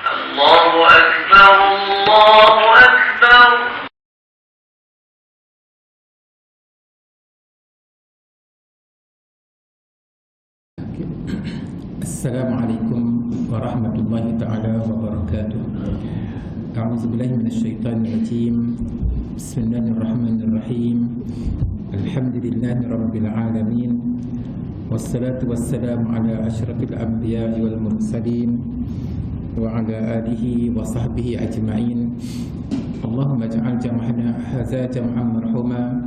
الله أكبر الله أكبر. Assalamualaikum warahmatullahi ta'ala wabarakatuh. A'udzubillahi minasyaitanirrajim. Bismillahirrahmanirrahim. Alhamdulillahi rabbil alamin. Wassalatu wassalamu ala asyrafil anbiya'i wal mursalin wa ala alihi wa sahbihi ajma'in. Allahumma ij'al jam'ana hadza jam'an marhuma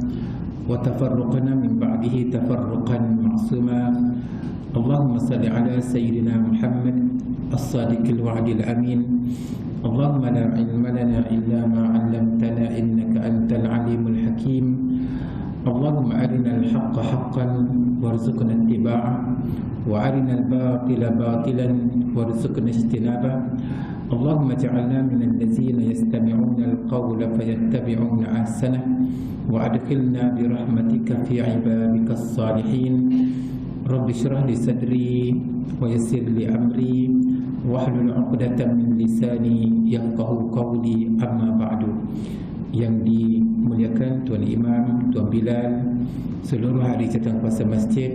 wa tafarruqana min ba'dihi tafarruqan ma'suma. Allahumma salli ala sayyidina Muhammad as-sadiqil wa'dil amin. Allahumma la ilma lana illa ma 'allamtana innaka antal alimul hakim. Allahumma arina al-haqqa haqqan warzuqna ittiba'ah wa arina al-batila batilan warzuqna ijtinabah. Allahumma ij'alna minal ladzina yastami'una al-qawla fayattabi'una ahsanah wa adkhilna bi rahmatika fi 'ibadika as-salihin. Rabbi syrah li sadri wa yassir li amri wahlul 'uqdatam min lisani yafqahu qawli, amma ba'du. Yang dimuliakan Tuan Imam, Tuan Bilal, seluruh ahli jawatan kuasa masjid,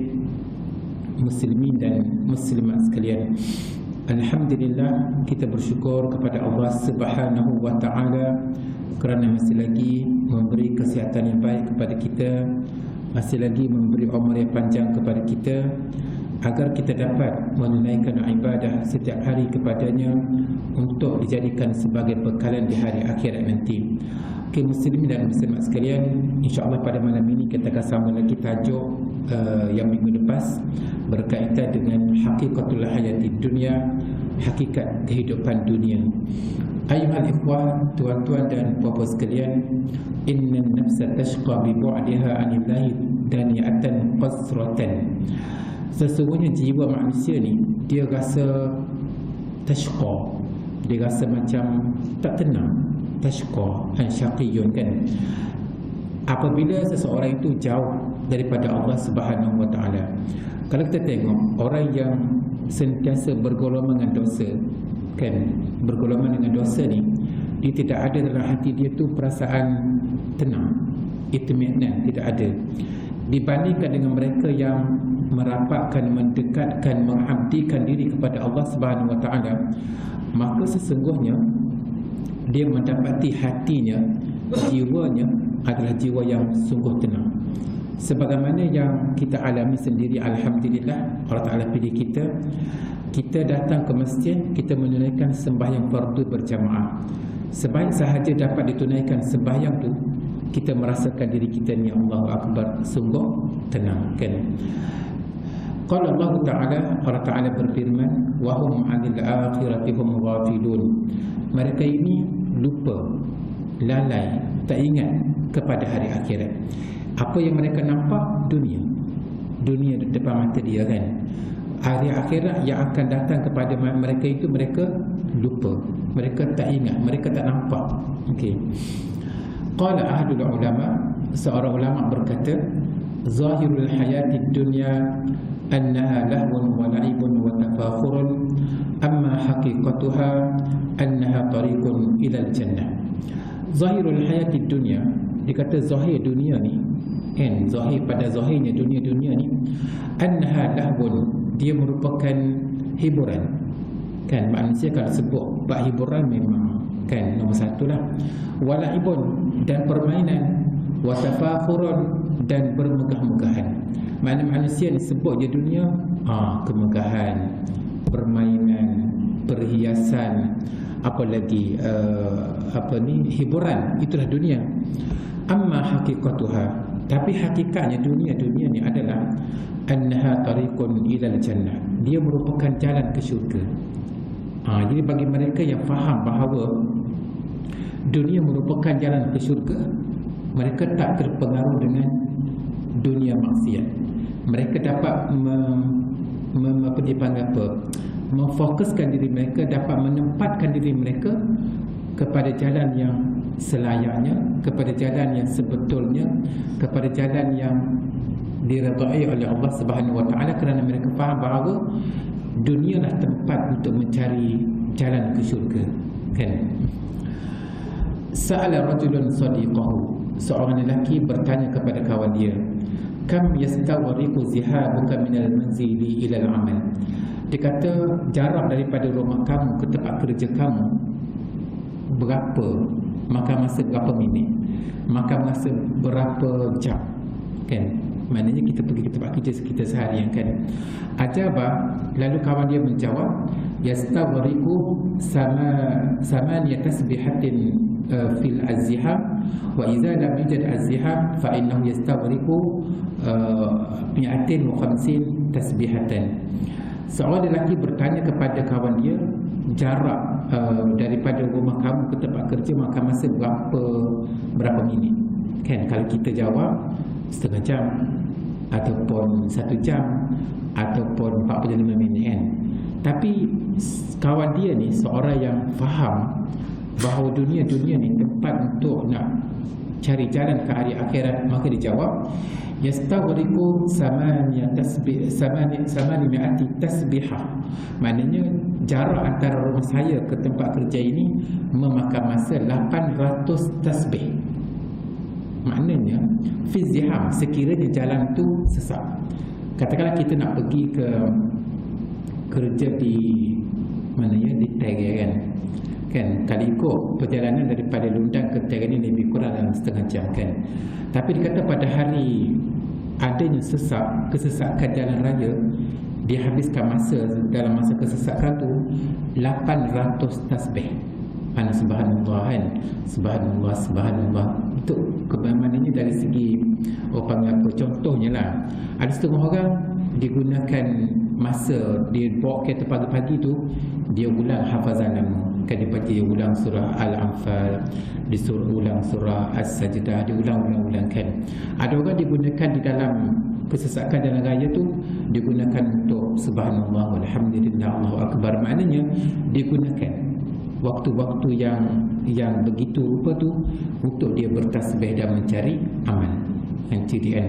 muslimin dan muslimat sekalian, alhamdulillah, kita bersyukur kepada Allah Subhanahu wa ta'ala kerana masih lagi memberi kesihatan yang baik kepada kita, masih lagi memberi umur yang panjang kepada kita, agar kita dapat menunaikan ibadah setiap hari kepadanya untuk dijadikan sebagai bekalan di hari akhirat nanti. Okey, muslimin dan muslimat sekalian, insya-Allah pada malam ini kita akan sambung lagi tajuk yang minggu lepas berkaitan dengan hakikatul hayatid dunia, hakikat kehidupan dunia. Ayuhal ikhwah, tuan-tuan dan puan-puan sekalian, inna nafsa tashqa bi bu'diha 'anillahi dani'atan qasratan. Sesungguhnya jiwa manusia ni dia rasa tashqa, dia rasa macam tak tenang. Tashqa dan syaqiyun, kan? Apabila seseorang itu jauh daripada Allah Subhanahu wa ta'ala. Kalau kita tengok orang yang sentiasa bergolongan dengan dosa, kan, bergolongan dengan dosa ni, dia tidak ada dalam hati dia tu perasaan tenang, itminan, tidak ada. Dibandingkan dengan mereka yang merapatkan, mendekatkan, mengabdikan diri kepada Allah Subhanahu wa ta'ala, maka sesungguhnya dia mendapati hatinya, jiwanya adalah jiwa yang sungguh tenang. Sebagaimana yang kita alami sendiri, alhamdulillah, Allah Ta'ala pilih kita. Kita datang ke masjid, kita menunaikan sembahyang fardu berjamaah. Sebaik sahaja dapat ditunaikan sembahyang tu, kita merasakan diri kita ni, Allahu Akbar, sungguh tenang, kan? Qala Allah Ta'ala, Allah Ta'ala berfirman, wa hum 'anil akhirati hum ghafilun. Mereka ini lupa, lalai, tak ingat kepada hari akhirat. Apa yang mereka nampak? Dunia. Dunia di depan mata dia, kan? Hari akhirat yang akan datang kepada mereka itu mereka lupa, mereka tak ingat, mereka tak nampak. Okey. Qala ahadul ulama, seorang ulama berkata, zahirul hayatid dunya annaha lahwun wa la'ibun wa tafakhurun, amma haqiqatuha annaha tariqun ila al-jannah. Zahirul hayatid dunya, dia kata zahir dunia ni, kan, zahir pada zahirnya dunia ni, annaha lahwun, dia merupakan hiburan, kan? Manusia kalau sebut bab hiburan memang, kan, nombor satu lah. Wala'ibun, dan permainan, watafakhurun, dan bermegah-megahan. Mana manusia ni sebut je dunia, kemegahan, permainan, perhiasan, apa lagi, hiburan, itulah dunia. Amma haqiqatuha, tapi hakikatnya dunia ni adalah annaha tariqun ilal jannah, dia merupakan jalan ke syurga. Jadi bagi mereka yang faham bahawa dunia merupakan jalan ke syurga, mereka tak terpengaruh dengan dunia maksiat. Mereka dapat memfokuskan diri mereka, dapat menempatkan diri mereka kepada jalan yang selayaknya, kepada jalan yang sebetulnya, kepada jalan yang diredai oleh Allah Subhanahu wa ta'ala, kerana mereka faham bahawa dunialah tempat untuk mencari jalan ke syurga, kan? Sa'ala rajulun sadiqahu, seorang lelaki bertanya kepada kawan dia, kam yastawriqu zihabuka minal manzili ila al-amal. Dia kata jarak daripada rumah kamu ke tempat kerja kamu berapa, makan masa berapa minit, makan masa berapa jam, kan? Maknanya kita pergi ke tempat kerja kita seharian, kan? Ajabah, lalu kawan dia menjawab, yastawriqu samaniya tasbihatin fil azham wa idza lam yujad azham fa innahu yastawriqu 250 tasbihatan. Seorang lelaki bertanya kepada kawan dia, jarak daripada rumah kamu ke tempat kerja makan masa berapa minit, kan? Kalau kita jawab setengah jam ataupun 1 jam ataupun 45 minit, kan? Tapi kawan dia ni seorang yang faham bahawa dunia ni tempat untuk nak cari jalan ke hari akhirat, maka dia jawab yastawriqu samani'ati tasbihah. Maknanya jarak antara rumah saya ke tempat kerja ini memakan masa 800 tasbih. Maknanya fiziham, sekiranya jalan tu sesak. Katakanlah kita nak pergi ke kerja di mana ya, di Tege, kan? Kalau ikut perjalanan daripada Lundang ke Tege ni lebih kurang dalam setengah jam, kan? Tapi dikata pada hari adanya kesesakan jalan raya, dia habiskan masa dalam masa kesesakan tu 800 tasbih. Mana subhanallah, kan? Subhanallah. Untuk kemananya dari segi panggil apa, contohnya lah, ada setengah orang digunakan masa dia bawa kereta pagi-pagi tu, dia ulang hafazan lama, kan? Dia ulang surah Al-Anfal, dia ulang surah As-Sajdah, dia ulang, kan? Ada orang digunakan di dalam kesesakan jalan raya tu, digunakan untuk subhanallah walhamdulillah Allahu akbar. Maknanya digunakan waktu-waktu yang begitu rupa tu untuk dia bertasbih dan mencari amal. Nanti dia,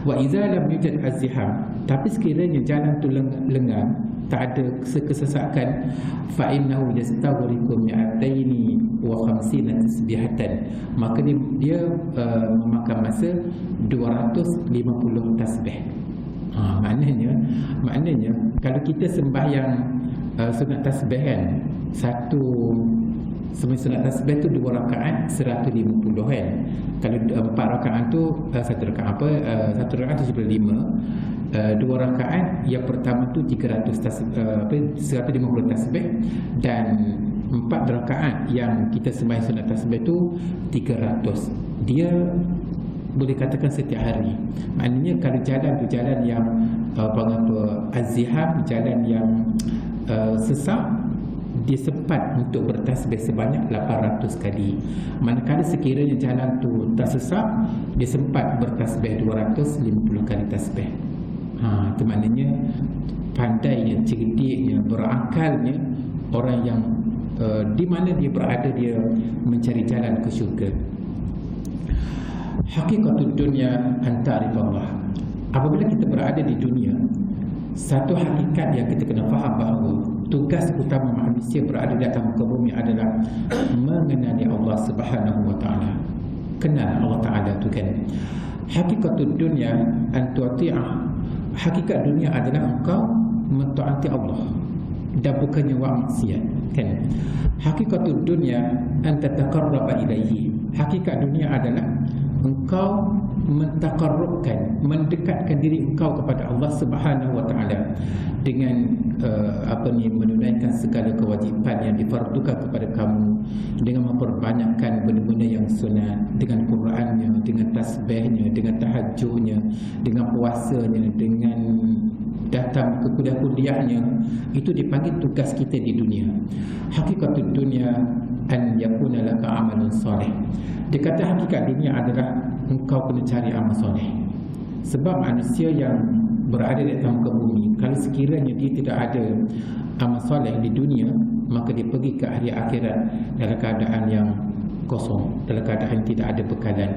wa idza lam yujad azham, tapi sekiranya jalan tu lengang, tak ada kesesakan, fa innahu yastawriqu 250 tasbihatan, maka dia memakan masa 250 tasbih. Maknanya kalau kita sembahyang sunat tasbih, kan, sunat tasbih tu 2 rakaat 150, kan? Kalau 4 rakaat tu satu rakaat 75, 2 rakaat yang pertama tu 150 tasbih, dan 4 rakaat yang kita sembahyang sunat tasbih tu 300. Dia boleh katakan setiap hari. Maknanya kalau jalan tu jalan yang azham, jalan yang sesak, dia sempat untuk bertasbih sebanyak 800 kali. Manakala sekiranya jalan tu tak sesak, dia sempat bertasbih 250 kali tasbih. Itu maknanya pandainya, cerdiknya, berakalnya orang yang di mana dia berada, dia mencari jalan ke syurga. Hakikatul dunia antarifallah. Apabila kita berada di dunia, satu hakikat yang kita kena faham bahawa tugas utama manusia berada di atas muka bumi adalah mengenali Allah Subhanahu wa taala. Kenal Allah Taala tu, kan? Hakikatul dunia antuati'ah. Hakikat dunia adalah engkau mentaati Allah dan bukannya buat maksiat, kan? Hakikatul dunia anta taqarraba ilaihi. Hakikat dunia adalah engkau mentaqarrubkan, mendekatkan diri engkau kepada Allah Subhanahu wa taala dengan menunaikan segala kewajipan yang difardukan kepada kamu, dengan memperbanyakkan benda-benda yang sunat, dengan Qurannya, dengan tasbihnya, dengan tahajudnya, dengan puasanya, dengan datang ke kuliah-kuliahnya. Itu dipanggil tugas kita di dunia. Hakikatul dunia an yakuna laka amalun soleh. Dia kata hakikat dunia adalah engkau kena cari amal soleh. Sebab manusia yang berada di atas muka bumi, kalau sekiranya dia tidak ada amal soleh di dunia, maka dia pergi ke hari akhirat dalam keadaan yang kosong, dalam keadaan tidak ada bekalan.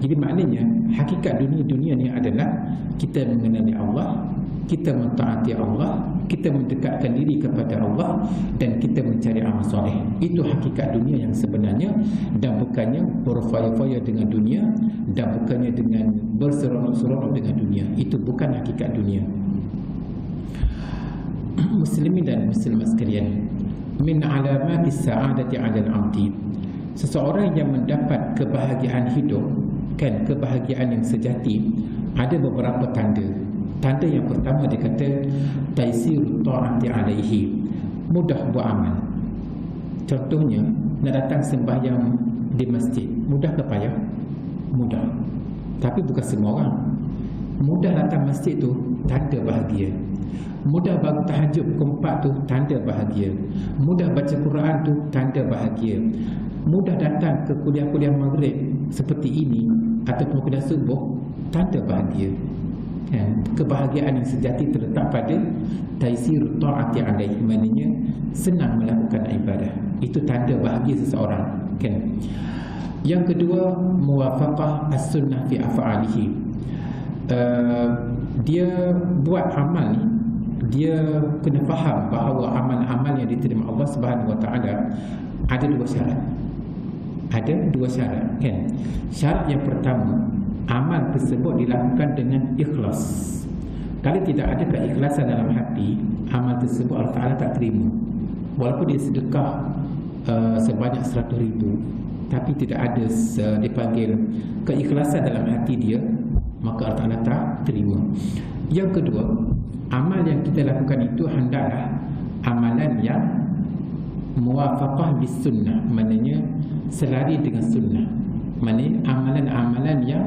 Jadi maknanya hakikat dunia ni adalah kita mengenali Allah kita mentaati Allah, kita mendekatkan diri kepada Allah, dan kita mencari amal soleh. Itu hakikat dunia yang sebenarnya, dan bukannya berfoya-foya dengan dunia, dan bukannya dengan berseronok-seronok dengan dunia. Itu bukan hakikat dunia. Muslimin dan muslimat sekalian, min alamati sa'adati 'alal 'abdi, seseorang yang mendapat kebahagiaan hidup, kan, kebahagiaan yang sejati, ada beberapa tanda. Tanda yang pertama dia kata taisiru ta'ati 'alaihi, mudah buat amal. Contohnya nak datang sembahyang di masjid, mudah ke payah? Mudah. Tapi bukan semua orang. Mudah datang masjid tu tanda bahagia. Mudah bangun tahajud pukul 4 tu tanda bahagia. Mudah baca Quran tu tanda bahagia. Mudah datang ke kuliah-kuliah maghrib seperti ini ataupun kuliah subuh, tanda bahagia. Kebahagiaan yang sejati terletak pada taisir ta'ati 'alaihi, maknanya senang melakukan ibadah. Itu tanda bahagia seseorang, kan. Yang kedua, muwafaqah as-sunnah fi af'alihi. Dia buat amal ni, dia kena faham bahawa amal-amal yang diterima Allah Subhanahu Wa Taala ada dua syarat. Ada dua syarat, kan. Syarat yang pertama, amal tersebut dilakukan dengan ikhlas. Kalau tidak ada keikhlasan dalam hati, amal tersebut Allah Ta'ala tak terima. Walaupun dia sedekah sebanyak 100,000, tapi tidak ada dipanggil keikhlasan dalam hati dia, maka Allah Ta'ala tak terima. Yang kedua, amal yang kita lakukan itu hendaklah amalan yang muwafaqah bis sunnah, maknanya selari dengan sunnah. Maknanya amalan-amalan yang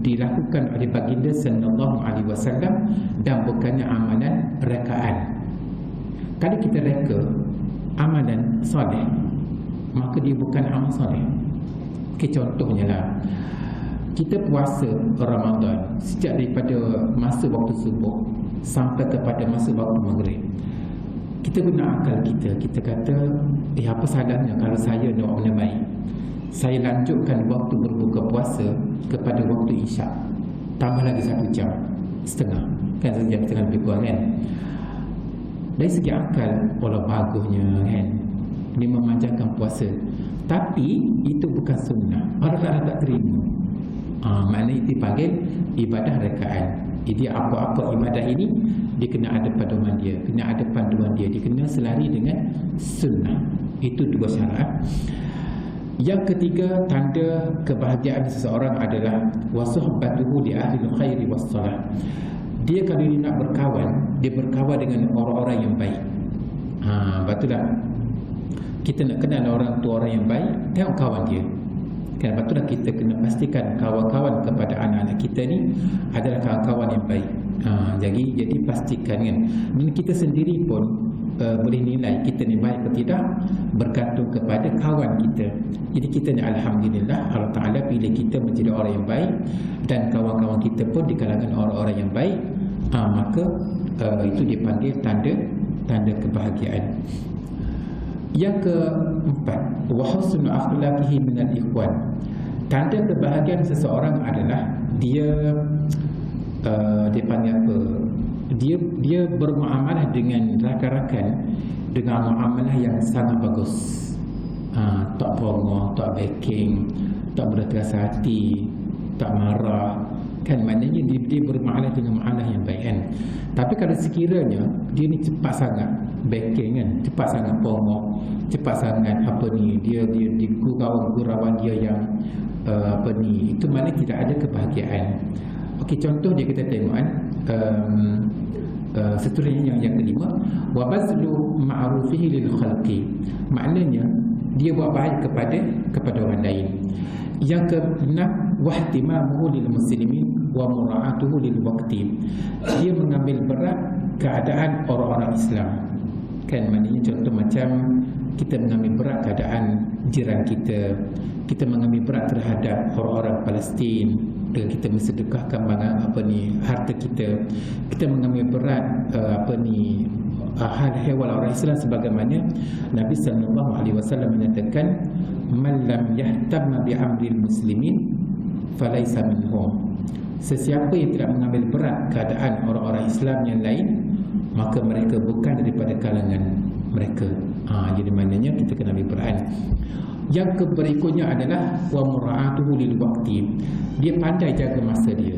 dilakukan oleh baginda sallallahu alaihi wasallam, dan bukannya amalan rekaan. Kalau kita reka amalan soleh, maka dia bukan amal soleh. Contohnya lah, kita puasa Ramadan sejak daripada masa waktu subuh sampai kepada masa waktu maghrib. Kita guna akal kita kata, apa salahnya kalau saya nak benda baik, saya lanjutkan waktu berbuka puasa kepada waktu isyak, tambah lagi 1 jam setengah, kan, 1 jam setengah lebih kurang, kan. Dari segi akal, walau bagusnya, kan, dia memanjangkan puasa, tapi itu bukan sunnah. Allah Ta'ala tak terima. Maknanya itu dipanggil ibadah rekaan. Jadi apa-apa ibadah ini, dia kena ada pedoman dia, kena ada panduan dia, dia kena selari dengan sunnah. Itu dua syarat. Yang ketiga, tanda kebahagiaan seseorang adalah wasuhbatuhu li ahli khairi wassalah. Dia kalau dia nak berkawan, dia berkawan dengan orang-orang yang baik. Betullah, kita nak kenal orang tu orang yang baik, tengok kawan dia, kan. Betullah, kita kena pastikan kawan-kawan kepada anak-anak kita ni adalah kawan-kawan yang baik. Jadi pastikan, kan. Dan kita sendiri pun boleh nilai kita ni baik atau tidak bergantung kepada kawan kita. Jadi kita ni alhamdulillah, Allah Ta'ala pilih kita menjadi orang yang baik, dan kawan-kawan kita pun di kalangan orang-orang yang baik. Maka itu dipanggil tanda kebahagiaan. Yang keempat, wa husnu akhlaqihi minal ikhwan. Tanda kebahagiaan seseorang adalah dia panggil apa? Dia bermuamalah dengan rakan-rakan dengan muamalah yang sangat bagus. Tak pongah, tak backing, tak berterasa hati, tak marah, kan. Maknanya dia bermuamalah dengan muamalah yang baik, kan. Tapi kalau sekiranya dia ni cepat sangat backing, kan, cepat sangat pongah, cepat sangat dia gurauan dia yang itu maknanya tidak ada kebahagiaan. Okey, contoh dia kita tengok, kan. Seterusnya yang kelima, wa bazlu ma'rufihi lil khalqi, maknanya dia buat baik kepada orang lain. Yang keenam, wahtimamuhu lil muslimin wa mura'atuhu lil waqti, dia mengambil berat keadaan orang-orang Islam, kan. Maknanya contoh macam kita mengambil berat keadaan jiran kita, kita mengambil berat terhadap orang-orang Palestin, kita mensedekahkan harta kita mengambil berat hal hewal orang Islam, sebagaimana Nabi sallallahu alaihi wasallam menyatakan, man lam yahtam bi amril muslimin falaysa minhum, Sesiapa yang tidak mengambil berat keadaan orang-orang Islam yang lain, maka mereka bukan daripada kalangan mereka. Jadi maknanya kita kena ambil berat. Yang berikutnya adalah wa mura'atuhu lil waqti. Dia pandai jaga masa dia.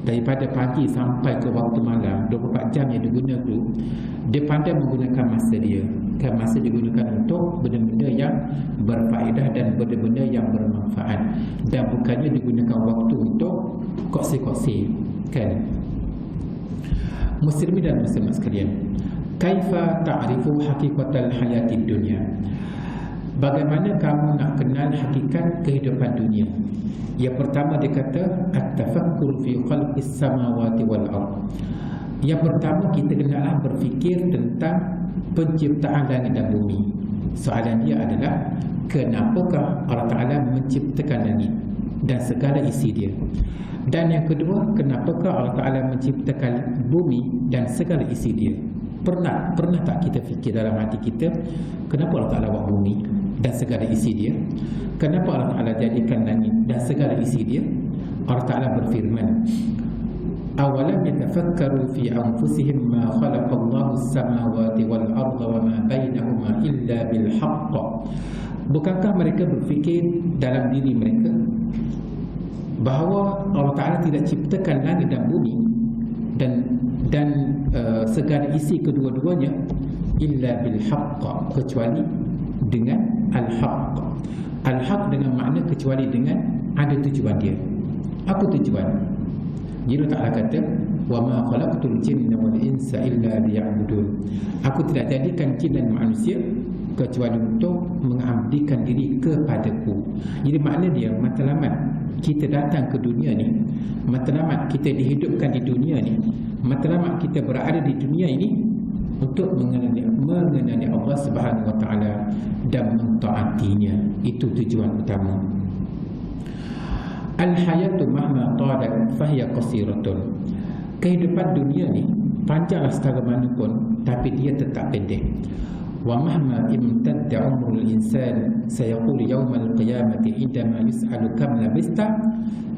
Daripada pagi sampai ke waktu malam, 24 jam yang digunakan tu, dia pandai menggunakan masa dia. Kan masa digunakan untuk benda-benda yang berfaedah dan benda-benda yang bermanfaat, dan bukannya digunakan waktu untuk koksi-koksi, kan? Muslimin dan muslimat sekalian, kaifa ta'rifu haqiqatal hayatid dunya? Bagaimana kamu nak kenal hakikat kehidupan dunia? Yang pertama dia kata at-tafakkur fi khalqis samawati wal ardh. Yang pertama kita kenalah berfikir tentang penciptaan langit dan bumi. Soalan dia adalah, kenapakah Allah Ta'ala menciptakan langit dan segala isi dia? Dan yang kedua, kenapakah Allah Ta'ala menciptakan bumi dan segala isi dia? Pernah tak kita fikir dalam hati kita, kenapa Allah Ta'ala buat bumi dan segala isi dia? Kenapa Allah Ta'ala jadikan langit dan segala isi dia? Allah Ta'ala berfirman, awalam yatafakkaru fi anfusihim ma khalaqallahu as-samawati wal arda wa ma bainahuma illa bil haqq. Bukankah mereka berfikir dalam diri mereka bahawa Allah Ta'ala tidak ciptakan langit dan bumi dan segala isi kedua-duanya illa bil haqq, kecuali dengan al-haqq. Al-haqq dengan makna kecuali dengan ada tujuan dia. Apa tujuan? Jadi Allah kata, wa ma khalaqtul jinna wal insa illa liya'budun. Aku tidak jadikan jin dan manusia kecuali untuk mengabdikan diri kepadaku. Jadi makna dia, matlamat kita datang ke dunia ni, matlamat kita dihidupkan di dunia ni, matlamat kita berada di dunia ini untuk mengenali Allah Subhanahu wa taala dan mentaatinya. Itu tujuan utama. Al-hayatu mahma tadat fahiya qasiratun. Kehidupan dunia ni panjanglah setara mana pun, tapi dia tetap pendek. Wa mahma imtadda umrul insan sayaqulu yawmal qiyamati indama yus'alu kam labista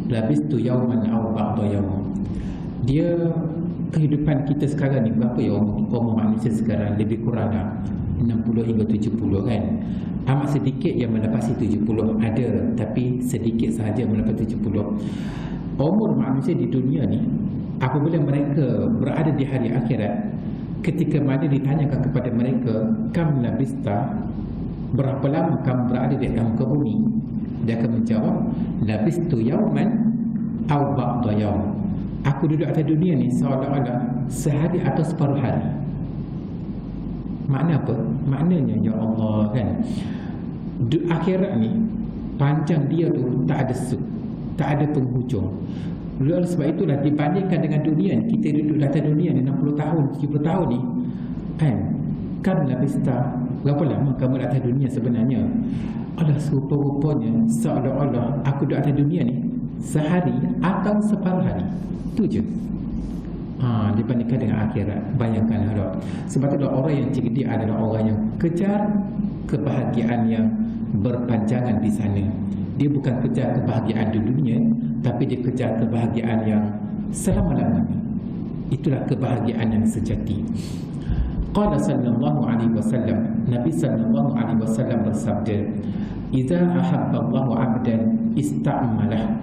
labistu yawman aw ba'da yawm. Dia, kehidupan kita sekarang ni berapa ya umur manusia sekarang? Lebih kurang dah 60 hingga 70 kan. Amat sedikit yang melepasi 70 ada, tapi sedikit sahaja melepasi 70. Umur manusia di dunia ni, apabila mereka berada di hari akhirat, ketika mana ditanyakan kepada mereka, kam labista, berapa lama kamu berada di dalam muka bumi? Dia akan menjawab, labistu yauman aw ba'da yaum. Aku duduk atas dunia ni seolah-olah sehari atau separuh hari. Makna apa? Maknanya, ya Allah kan, akhirat ni panjang dia tu tak ada tak ada penghujung. Oleh sebab itulah dibandingkan dengan dunia ni, kita duduk atas dunia ni 60 tahun, 70 tahun ni kan labista, berapa lama kamu atas dunia sebenarnya? Allah, rupa-rupanya seolah-olah aku duduk atas dunia ni sehari atau separuh hari. Itu je. Dibandingkan dengan akhirat. Bayangkan harap. Sebab itulah orang yang cerdik adalah orang yang kejar kebahagiaan yang berpanjangan di sana. Dia bukan kejar kebahagiaan di dunia, tapi dia kejar kebahagiaan yang selama-lamanya. Itulah kebahagiaan yang sejati. Qala sallallahu alaihi wasallam, Nabi sallallahu alaihi wasallam bersabda, "Idza ahabba Allahu 'abdan ista'malah."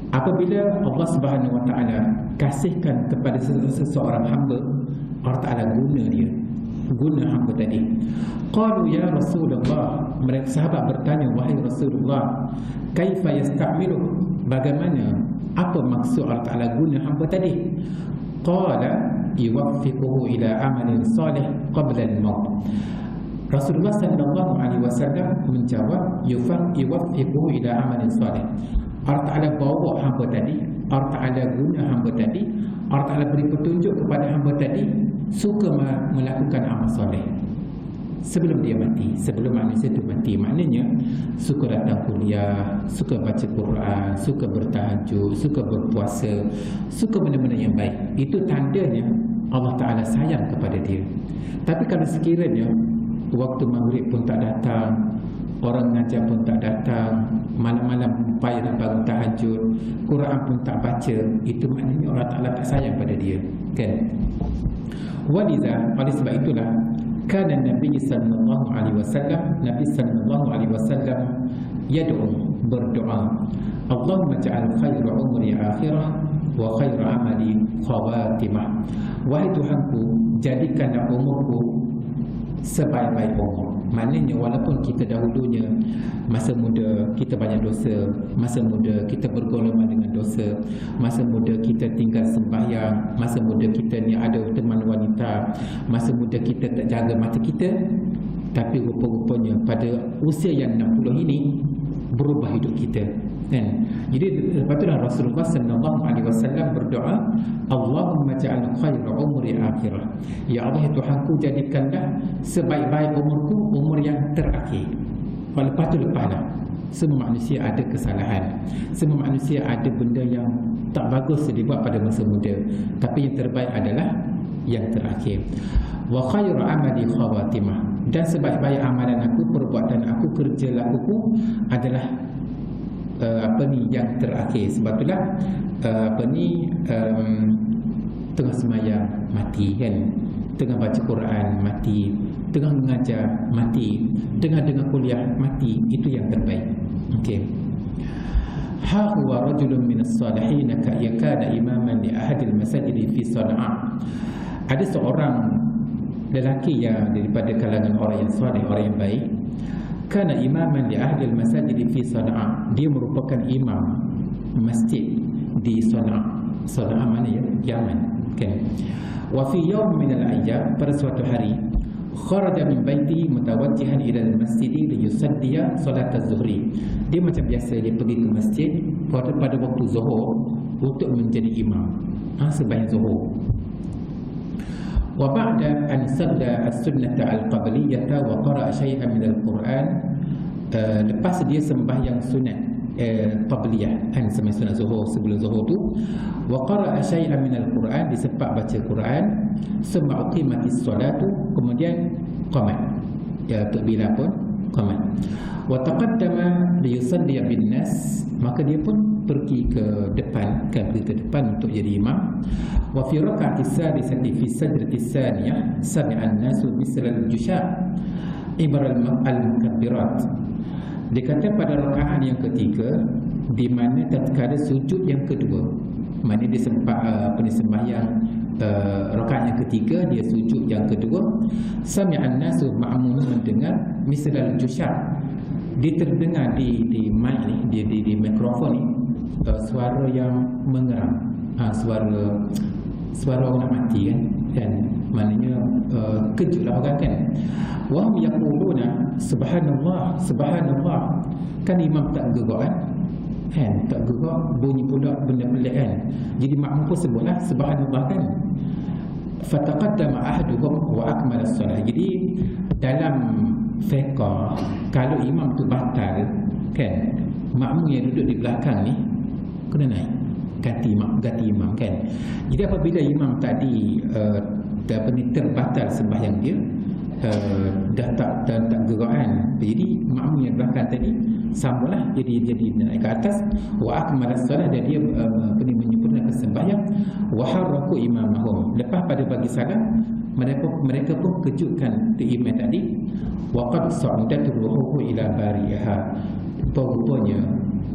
Apabila Allah Subhanahu wa taala kasihkan kepada seseorang hamba, Allah Taala guna hamba tadi. Qalu ya Rasulullah, mereka sahabat bertanya, wahai Rasulullah, kaifa yasta'milu? Bagaimana, apa maksud Allah Taala guna hamba tadi? Qala yuwaffiquhu ila amalin salih qabla al-maut. Rasulullah sallallahu alaihi wasallam menjawab, yuwaffiquhu ila amalin salih. Allah Ta'ala bawa hamba tadi, Allah Ta'ala guna hamba tadi, Allah Ta'ala beri petunjuk kepada hamba tadi suka melakukan amal soleh sebelum dia mati, sebelum manusia itu mati. Maknanya suka datang kuliah, suka baca Quran, suka bertahajud, suka berpuasa, suka benda-benda yang baik. Itu tandanya Allah Ta'ala sayang kepada dia. Tapi kalau sekiranya waktu maghrib pun tak datang, orang ngajar pun tak datang, malam-malam payah nak bangun tahajud, Quran pun tak baca, itu maknanya Allah Ta'ala tak sayang pada dia, kan? Waliza, oleh sebab itulah kana Nabi sallallahu alaihi wasallam, Nabi sallallahu alaihi wasallam yad'u, berdoa, Allahumma ja'al khairu umri akhirah wa khairu amali khawatimah. Wahai Tuhanku, jadikanlah umurku sebaik-baik umur. Maknanya walaupun kita dahulunya masa muda kita banyak dosa, masa muda kita bergolongan dengan dosa, masa muda kita tinggal sembahyang, masa muda kita ni ada teman wanita, masa muda kita tak jaga mata kita, tapi rupa-rupanya pada usia yang 60 ini berubah hidup kita, kan? Jadi lepas itulah Rasulullah sallallahu alaihi wasallam berdoa, Allahumma ja'al khairu umri akhirah. Ya Allah, ya Tuhanku, jadikanlah sebaik-baik umurku umur yang terakhir. Lepas tu lepaslah. Semua manusia ada kesalahan, semua manusia ada benda yang tak bagus dibuat pada masa muda, tapi yang terbaik adalah yang terakhir. Wa khairu amali khawatimah, dan sebaik-baik amalan aku, perbuatan aku, kerja lakuku adalah yang terakhir. Sebab itulah tengah semayang mati, kan? Tengah baca Quran mati, tengah mengajar mati, tengah dengar kuliah mati, itu yang terbaik. Okey. Ha huwa rajulun min as-salihin kana imaman li ahadil masajid fi Sana'a. Ada seorang lelaki yang daripada kalangan orang yang soleh, orang yang baik, kana imaman li ahli al-masajid fi Sana'a. Dia merupakan imam masjid di Sana'a. Sana'a mana ya? Yaman, kan? Wa fi yawm min al-ayyam, pada suatu hari, kharaja min baiti mutawajjihan ila al-masjid li yusalliya salat az-zuhri. Dia macam biasa, dia pergi ke masjid pada waktu zuhur untuk menjadi imam, sembahyang zuhur. Wa ba'da an salla as-sunnata al-qabliyah wa qara'a shay'an min al-Quran, lepas dia sembahyang sunat qabliyah, sembahyang sunat zuhur, sebelum zuhur tu, wa qara'a shay'an min al-Quran, disempat baca Quran, summa uqimatis solatu, kemudian qamat, Tok Bila pun qamat, wa taqaddama li yusalli bin nas, maka dia pun pergi ke depan, pergi ke depan untuk jadi imam. Wa fi rak'ati sadisati fi sajdati tsaniyah sami'a an-nasu misal al-jusha' ibral al-mukabbirat. Dia kata pada rakaat yang ketiga, di mana tatkala sujud yang kedua, mana dia sempat sembahyang rakaat yang ketiga, dia sujud yang kedua, sami'a an-nasu, ma'mum mendengar misal al-jusha', dia terdengar di mic ni, di mikrofon ni, suara yang mengeram, suara orang nak mati, kan? Maknanya kejutlah orang, kan? Wa hum yaquluna subhanallah subhanallah, kan imam tak gerak, kan? Tak gerak, bunyi pula benda pelik, kan? Jadi makmum pun sebutlah subhanallah, kan? Fataqaddama ahaduhum wa akmala as-salah. Jadi dalam fiqh, kalau imam tu batal, kan, makmum yang duduk di belakang ni kena naik ganti imam, kan? Jadi apabila imam tadi terbatal sembahyang dia, dah tak gerak, jadi makmum yang belakang tadi sambunglah, jadi naik ke atas, wa akmala as-salah, dan dia menyempurnakan sembahyang, wa haraku imamahum, lepas pada bagi salam mereka pun kejutkan tu imam tadi, wa qad sa'udat ruhuhu ila bariha, rupanya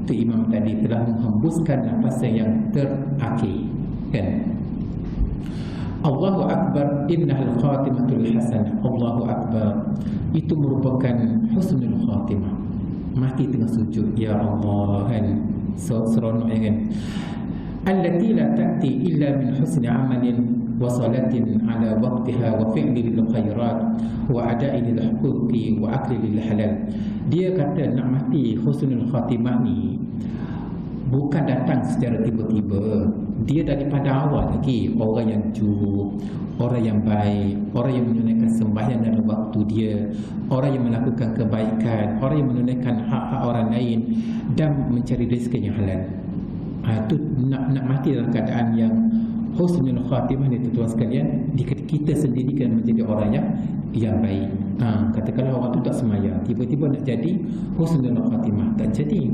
tu imam tadi telah menghembuskan nafasnya yang terakhir, kan? Allahu Akbar, innahal khatimatul hasanah. Allahu Akbar, itu merupakan husnul khatimah, mati tengah sujud, ya Allah, kan? Seronok, kan? Allati la ta'ti illa min husni amalin wa salatin ala waqtiha wa fi'li lil khairat wa ada'i lil huquqi wa akli lil halal. Dia kata nak mati husnul khatimah ni bukan datang secara tiba-tiba, dia daripada awal lagi orang yang jujur, orang yang baik, orang yang menunaikan sembahyang dalam waktu dia, orang yang melakukan kebaikan, orang yang menunaikan hak-hak orang lain dan mencari rezeki yang halal. Itu nak mati dalam keadaan yang husnul khatimah ni, tuan-tuan sekalian, kita sendiri kan menjadi orang yang yang baik. Katakanlah orang tu tak semayang, tiba-tiba nak jadi husnul khatimah, tak jadi.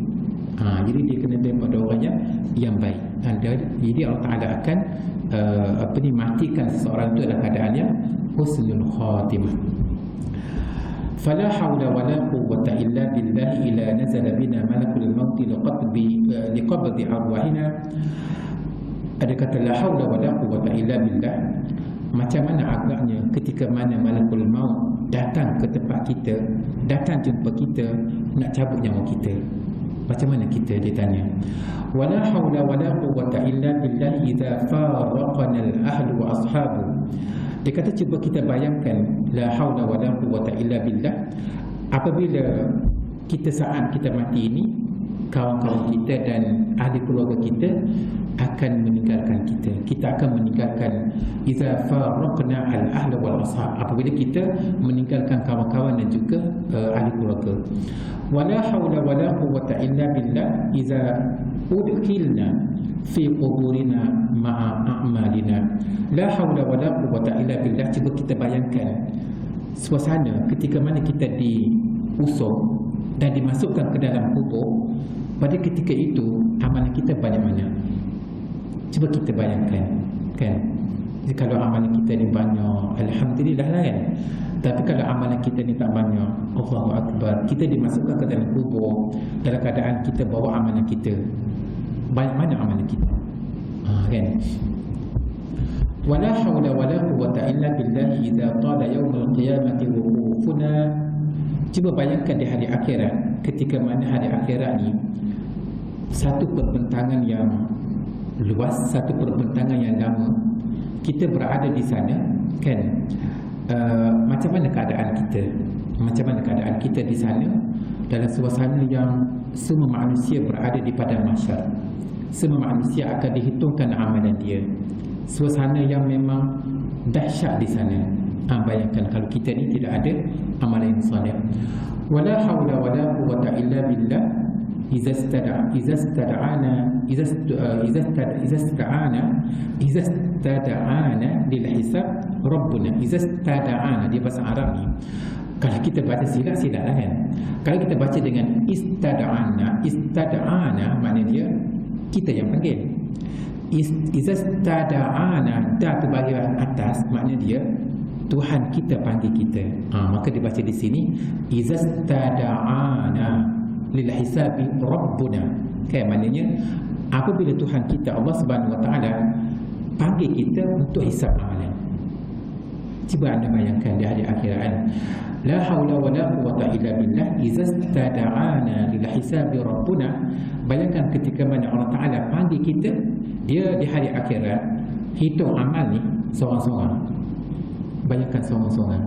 Jadi dia kena tengok pada orang yang baik. Jadi Allah Ta'ala akan matikan seseorang itu dalam keadaan yang husnul khatimah. فلا حول ولا قوة إلا بالله إلا نزل بنا ملك الموت لقبض أرواحنا. Ada kata la haula wala quwwata illa billah. Macam mana agaknya ketika mana malakul maut datang ke tempat kita, datang jumpa kita nak cabut nyawa kita. Macam mana kita, dia tanya. Wala haula wala quwwata illa billah idza faraqana al-ahlu wa ashabu. Dia kata cuba kita bayangkan la haula wala quwwata illa billah, apabila kita saat kita mati ini, kawan-kawan kita dan ahli keluarga kita akan meninggalkan kita. Kita akan meninggalkan idza faraqna al-ahla wal ashab, apabila kita meninggalkan kawan-kawan dan juga ahli keluarga. Wala haula wala quwwata illa billah idza udkhilna fi quburina ma'a a'malina. La haula wala quwwata illa billah. Cuba kita bayangkan suasana ketika mana kita diusung dan dimasukkan ke dalam kubur. Pada ketika itu amalan kita banyak mana? Cuba kita bayangkan, kan? Jadi kalau amalan kita ni banyak, alhamdulillah lah, kan? Tapi kalau amalan kita ni tak banyak, Allahu Akbar, kita dimasukkan ke dalam kubur dalam keadaan kita bawa amalan kita. Banyak mana amalan kita? Kan? Wala hawla wala quwwata illa billah idza qala yaumul qiyamati wuqufuna. Cuba bayangkan di hari akhirat, ketika mana hari akhirat ni satu perbentangan yang luas, satu perbentangan yang lama, kita berada di sana, kan? Macam mana keadaan kita? Macam mana keadaan kita di sana dalam suasana yang semua manusia berada di padang mahsyar. Semua manusia akan dihitungkan amalan dia. Suasana yang memang dahsyat di sana. Bayangkan kalau kita ni tidak ada amalan yang soleh. Wala haula wala quwwata illa billah idza istada'ana lil hisab rabbuna. Idza istada'ana, dia bahasa Arab ni. Kalau kita baca silap-silap lah, kan? Kalau kita baca dengan istada'ana maknanya dia kita yang panggil. Idza istada'ana, da tu bahagian atas, maknanya dia Tuhan kita panggil kita. Maka dibaca di sini idza istada'ana lil hisabi rabbuna. Kan, maknanya apabila Tuhan kita Allah Subhanahu Wa Taala panggil kita untuk hisab amalan. Cuba anda bayangkan di hari akhirat. La haula wala quwwata illa billah idza istada'ana lil hisabi rabbuna. Bayangkan ketika mana Allah Taala panggil kita, dia di hari akhirat hitung amal ni seorang-seorang. Bayangkan seorang-seorang.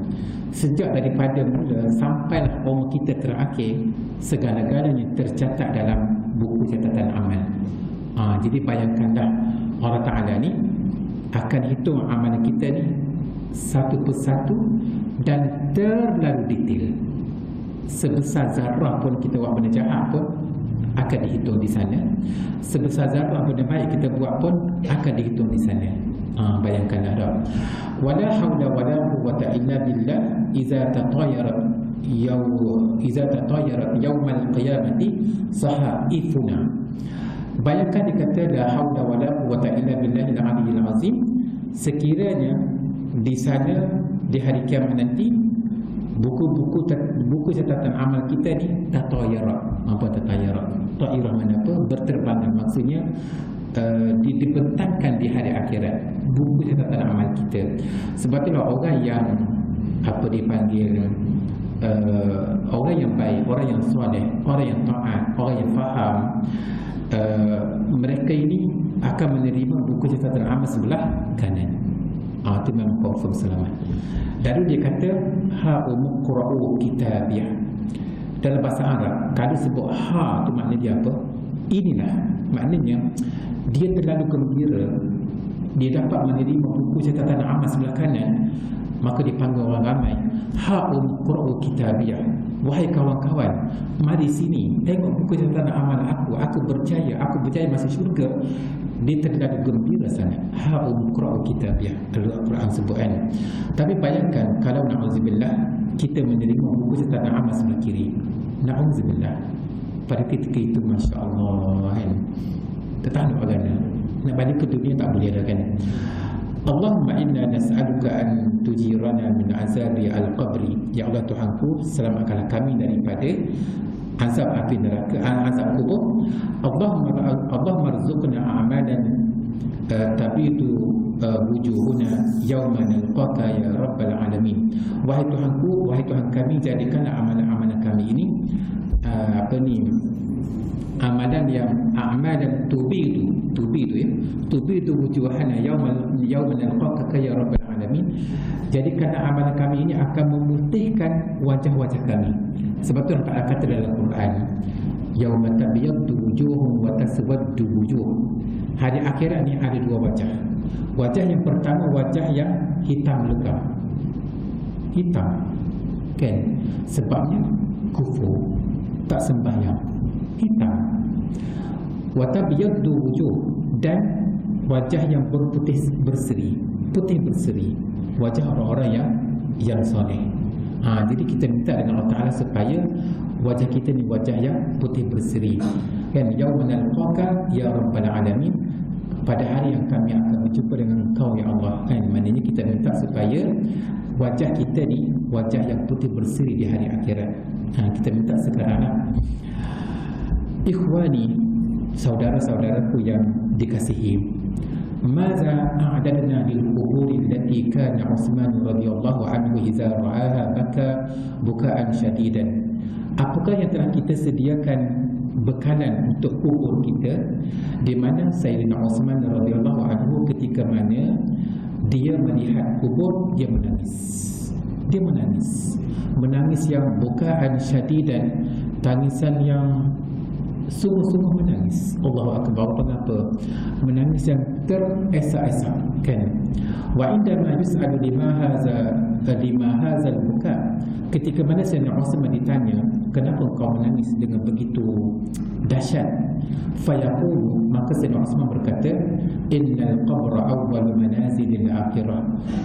Sejak daripada mula sampailah umur kita terakhir, segala-galanya tercatat dalam buku catatan amal. Jadi bayangkanlah Allah Ta'ala ni akan hitung amalan kita ni satu persatu dan terlalu detail. Sebesar zarah pun kita buat benda jahat pun akan dihitung di sana. Sebesar zarah benda baik kita buat pun akan dihitung di sana. Bayangkanlah dah. Wala haula wala quwwata illa billah idza tatayarat yaumal qiyamati sahaifuna. Bayangkan dia kata la haula wala quwwata illa billahil aliyyil azim. Sekiranya di sana di hari kiamat nanti buku catatan amal kita ni tatayarat. Apa tatayarat? Tairah mana apa? Berterbangan, maksudnya dibentangkan di hari akhirat buku catatan amal kita. Sebab itulah orang yang dipanggil orang yang baik, orang yang soleh, orang yang taat, orang yang faham, mereka ini akan menerima buku catatan amal sebelah kanan. Itu memang confirm selamat. Lalu dia kata ha'umuqra'u kitabiyah. Dalam bahasa Arab, kalau sebut ha tu maknanya dia apa? Inilah maknanya dia terlalu gembira dia dapat menerima buku catatan amal sebelah kanan. maka dipanggil orang ramai, ha'um qra'u kitabiyah, wahai kawan-kawan, mari sini tengok buku catatan amal aku berjaya masuk syurga. Dia terlalu gembira sangat. Ha'um qra'u kitabiyah, kalau Al-Quran sebut kan. Tapi bayangkan kalau na'udzubillah kita menerima buku catatan amal sebelah kiri, na'udzubillah, pada ketika itu Masya Allah kan, tertanduk agama. Nak balik ke dunia tak boleh dah kan. Allahumma inna nas'aluka an tujirana min azabi al-qabri. Ya Allah Tuhanku, selamatkanlah kami daripada azab api neraka, azab kubur. Allahumma rzuqna a'malan tabitu wujuhuna yawma nalqaka ya rabbal alamin. Wahai Tuhanku, wahai Tuhan kami, jadikanlah amalan-amalan kami ini amalan yang amalan tubidu wujuhana yawma nalqaka ya rabbal alamin. Jadikanlah amalan kami ini akan memutihkan wajah-wajah kami. Sebab tu Allah kata dalam Quran, yauma tabyaddu wujuhum wa taswaddu wujuh. Hari akhirat ni ada dua wajah. Wajah yang pertama wajah yang hitam legam. Hitam kan, sebabnya kufur, tak sembahyang, hitam. Wa tabyaddu wujuh, dan wajah yang berputih berseri, putih berseri, wajah orang-orang yang soleh. Jadi kita minta dengan Allah Ta'ala supaya wajah kita ni wajah yang putih berseri kan. Yauma nalqaka ya rabbal alamin, pada hari yang kami akan berjumpa dengan Engkau ya Allah kan. Maknanya kita minta supaya wajah kita ni wajah yang putih berseri di hari akhirat. Kita minta sekarang. Ikhwani, saudara-saudaraku yang dikasihi, maza a'dadna lil quburi allati kana Utsman radhiyallahu anhu idza ra'aha baka bukaan syadidan. Apakah yang telah kita sediakan bekalan untuk kubur kita, di mana Sayyidina Utsman radhiyallahu anhu ketika mana dia melihat kubur, dia menangis yang bukaan syadidan, tangisan yang sungguh-sungguh menangis. Allahu akbar. Kenapa? Menangis yang teresak-esak kan. Wa indama yus'alu lima hadza al-buka, ketika mana Sayyidina Utsman ditanya, kenapa kau menangis dengan begitu dahsyat? Fayaqulu, maka Sayyidina Utsman berkata, innal qabra awwal manazilil akhirah,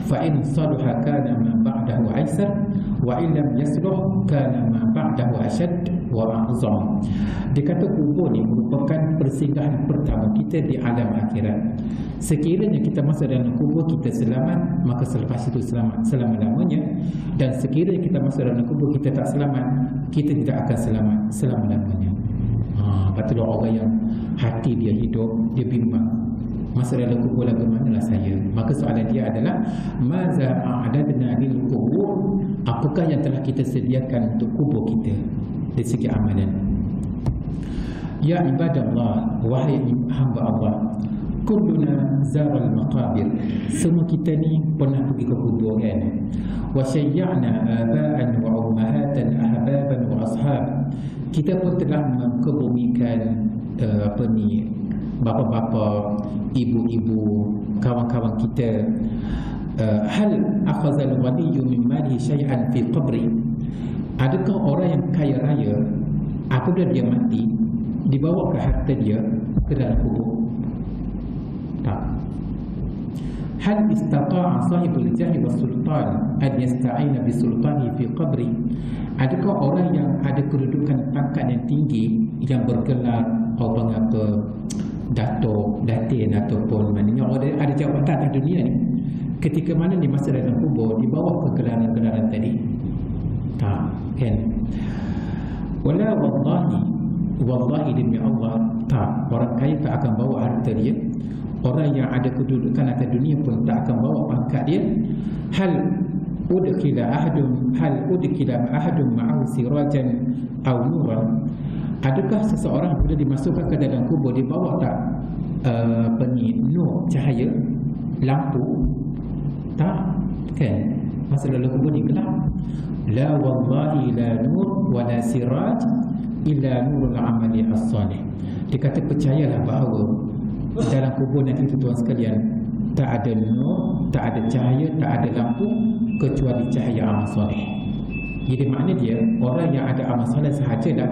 fa in salaha kana ma ba'dahu aisar, wa in lam yasluh kana ma ba'dahu ashad wa a'zam. Dikata kubur ni merupakan persinggahan pertama kita di alam akhirat. Sekiranya kita masuk dalam kubur kita selamat, maka selepas itu selamat selama-lamanya. Dan sekiranya kita masuk dalam kubur kita tak selamat, kita tidak akan selamat selama-lamanya. Patutlah orang yang hati dia hidup, dia bimbang, masuk dalam kubur lagu manalah saya. Maka soalan dia adalah, maza a'dadna lil qubur, apakah yang telah kita sediakan untuk kubur kita dari segi amalan. Ya ibadallah, wahai hamba Allah, kulluna zaral maqabir, semua kita ni pernah pergi ke kubur kan. Wa syayya'na aba'an wa ummahatan ahbaban wa ashab, kita pun telah mengkebumikan bapa-bapa, ibu-ibu, kawan-kawan kita. Hal akhazal waliyyu min mali syai'an fi qabri, adakah orang yang kaya raya apabila dia mati dibawa ke harta dia ke dalam kubur? Tak. Hal istata'a sahibul jahi was sultan an yasta'ina bi sultani fi qabri, adakah orang yang ada kedudukan pangkat yang tinggi, yang bergelar orang apa, datuk, datin ataupun maknanya orang ada jabatan di dunia ni, ketika mana di masa dalam kubur dibawa ke gelaran-gelaran tadi? Tak kan. Wala wallahi demi Allah, tak, orang kaya tak akan bawa harta dia, orang yang ada kedudukan atas dunia pun tak akan bawa pangkat dia. Hal udkhila ahadun ma'ahu sirajan aw nuran, adakah seseorang bila dimasukkan ke dalam kubur dibawa tak nur, cahaya, lampu? Tak kan. Masa dalam kubur ni gelap. La wallahi la nur wa la siraj illa nurul amali as-salih. Dia kata percayalah bahawa dalam kubur nanti tuan sekalian tak ada nur, tak ada cahaya, tak ada lampu, kecuali cahaya amal soleh. Jadi makna dia, orang yang ada amal soleh sahajalah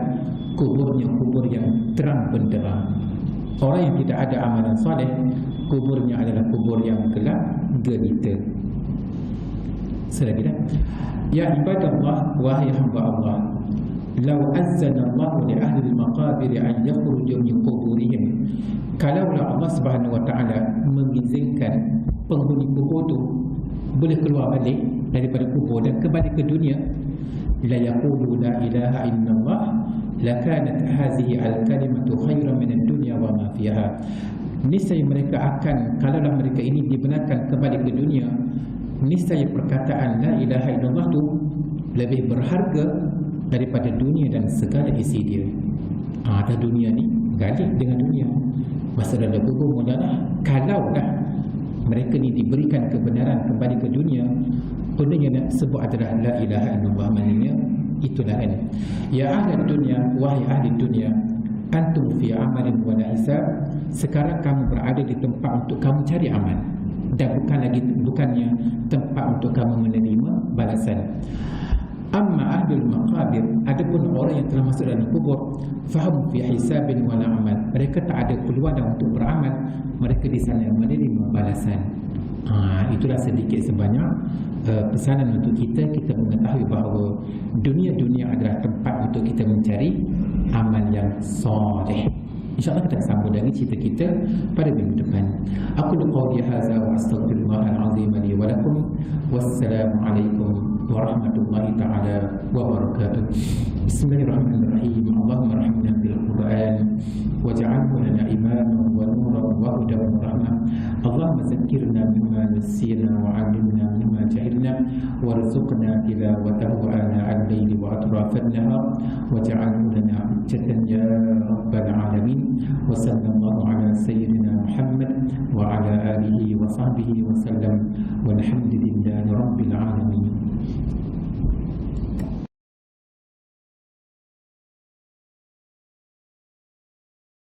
kuburnya kubur yang terang benderang. Orang yang tidak ada amalan soleh, kuburnya adalah kubur yang gelap gelita. Selagi dah. Ya ibadallah, wahai hamba Allah, law azzana Allah li ahli al-maqabir an yakhruju min quburihim. Kalaulah Allah Subhanahu wa taala mengizinkan penghuni kubur itu boleh keluar balik daripada kubur dan kembali ke dunia, la yaqulu la ilaha illallah lakanat hadhihi al-kalimatu khairan min ad-dunya wa ma fiha. Niscaya mereka akan, kalaulah mereka ini dibenarkan kembali ke dunia, niscaya perkataan la ilaha illallah tu lebih berharga daripada dunia dan segala isi dia. Ada dunia ni galih dengan dunia. Masa dalam kubur mulalah, kalaulah mereka ni diberikan kebenaran kembali ke dunia, benda yang nak sebut adalah la ilaha illallah, maknanya itulah kan. Ya ahli dunia, wahai ahli dunia, antum fi amalin wa la hisab. Sekarang kamu berada di tempat untuk kamu cari amal dan bukannya tempat untuk kamu menerima balasan. Amma ahlul maqabir, adapun orang yang telah masuk dalam kubur, fahum fi hisabin wa la amal. Mereka tak ada peluang untuk beramal, mereka di sana menerima balasan. Itulah sedikit sebanyak pesanan untuk kita mengetahui bahawa dunia adalah tempat untuk kita mencari amal yang soleh. InsyaAllah kita sambung lagi cerita kita pada minggu depan. Aku qawli hadza wa astaghfirullahal azim li wa lakum. Wassalamualaikum warahmatullahi taala wabarakatuh. Bismillahirrahmanirrahim. Allahumma rahmna bil Qur'an waj'alhu lana imaman wa nuran wa hudan wa rahmah. Allahumma zakkirna mimma nasina wa 'allimna mimma jahilna warzuqna tilawatahu ana al-layli wa atrafan nahar waj'alhu lana hujjatan ya rabbal alamin. Wa sallallahu ala sayyidina Muhammad wa ala alihi wa sahbihi wa sallam walhamdulillahi rabbil alamin.